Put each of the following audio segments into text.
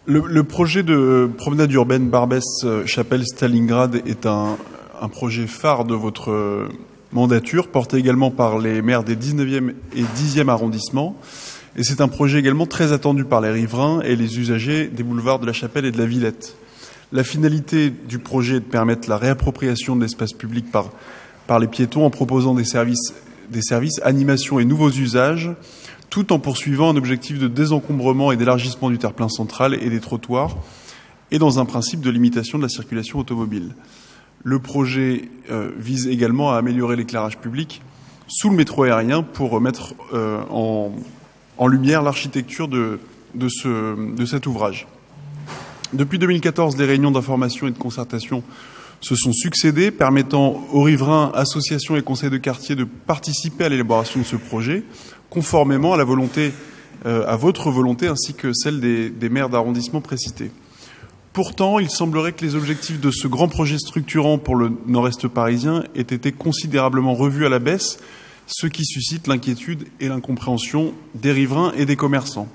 Le projet de promenade urbaine Barbès-Chapelle-Stalingrad est un projet phare de votre mandature, porté également par les maires des 19e et 10e arrondissements. Et c'est un projet également très attendu par les riverains et les usagers des boulevards de la Chapelle et de la Villette. La finalité du projet est de permettre la réappropriation de l'espace public par les piétons en proposant des services, animations et nouveaux usages, tout en poursuivant un objectif de désencombrement et d'élargissement du terre-plein central et des trottoirs, et dans un principe de limitation de la circulation automobile. Le projet vise également à améliorer l'éclairage public sous le métro aérien pour mettre en lumière l'architecture de cet ouvrage. Depuis 2014, les réunions d'information et de concertation se sont succédées, permettant aux riverains, associations et conseils de quartier de participer à l'élaboration de ce projet, conformément à à votre volonté ainsi que celle des maires d'arrondissement précités. Pourtant, il semblerait que les objectifs de ce grand projet structurant pour le nord-est parisien aient été considérablement revus à la baisse, ce qui suscite l'inquiétude et l'incompréhension des riverains et des commerçants.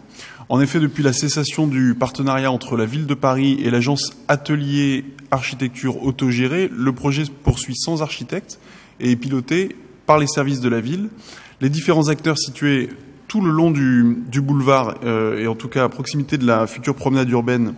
En effet, depuis la cessation du partenariat entre la Ville de Paris et l'agence Atelier Architecture Autogérée, le projet se poursuit sans architecte et est piloté par les services de la ville. Les différents acteurs situés tout le long du boulevard et en tout cas à proximité de la future promenade urbaine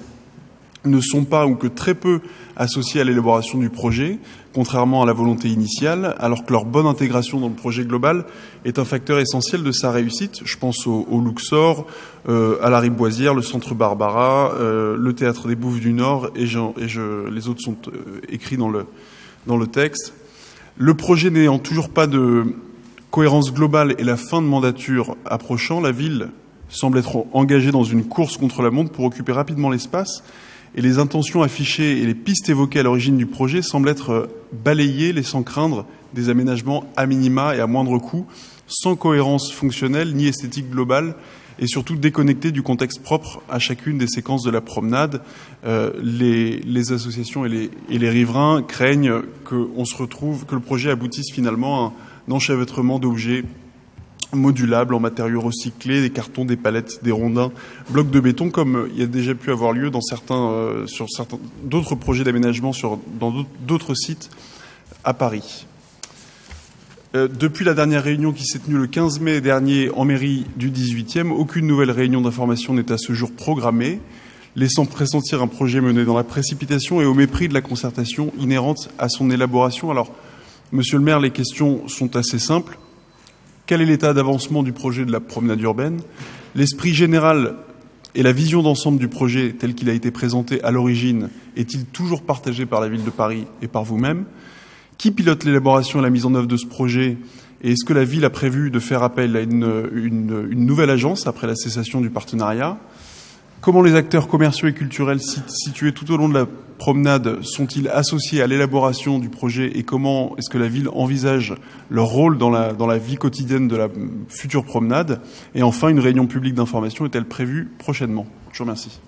ne sont pas ou que très peu associés à l'élaboration du projet, contrairement à la volonté initiale, alors que leur bonne intégration dans le projet global est un facteur essentiel de sa réussite. Je pense au Luxor, à la Riboisière, le Centre Barbara, le Théâtre des Bouffes du Nord, les autres sont écrits dans le texte. Le projet n'ayant toujours pas de cohérence globale et la fin de mandature approchant, la ville semble être engagée dans une course contre la montre pour occuper rapidement l'espace. Et les intentions affichées et les pistes évoquées à l'origine du projet semblent être balayées, laissant craindre des aménagements à minima et à moindre coût, sans cohérence fonctionnelle ni esthétique globale, et surtout déconnectées du contexte propre à chacune des séquences de la promenade. Les associations et les riverains craignent que le projet aboutisse finalement à un enchevêtrement d'objets modulables en matériaux recyclés, des cartons, des palettes, des rondins, blocs de béton, comme il y a déjà pu avoir lieu sur certains d'autres projets d'aménagement dans d'autres sites à Paris. Depuis la dernière réunion qui s'est tenue le 15 mai dernier en mairie du 18e, aucune nouvelle réunion d'information n'est à ce jour programmée, laissant pressentir un projet mené dans la précipitation et au mépris de la concertation inhérente à son élaboration. Alors, monsieur le maire, les questions sont assez simples. Quel est l'état d'avancement du projet de la promenade urbaine? L'esprit général et la vision d'ensemble du projet tel qu'il a été présenté à l'origine est-il toujours partagé par la Ville de Paris et par vous-même? Qui pilote l'élaboration et la mise en œuvre de ce projet? Et est-ce que la Ville a prévu de faire appel à une nouvelle agence après la cessation du partenariat? Comment les acteurs commerciaux et culturels situés tout au long de la promenade sont-ils associés à l'élaboration du projet et comment est-ce que la ville envisage leur rôle dans la vie quotidienne de la future promenade? Et enfin, une réunion publique d'information est-elle prévue prochainement? Je vous remercie.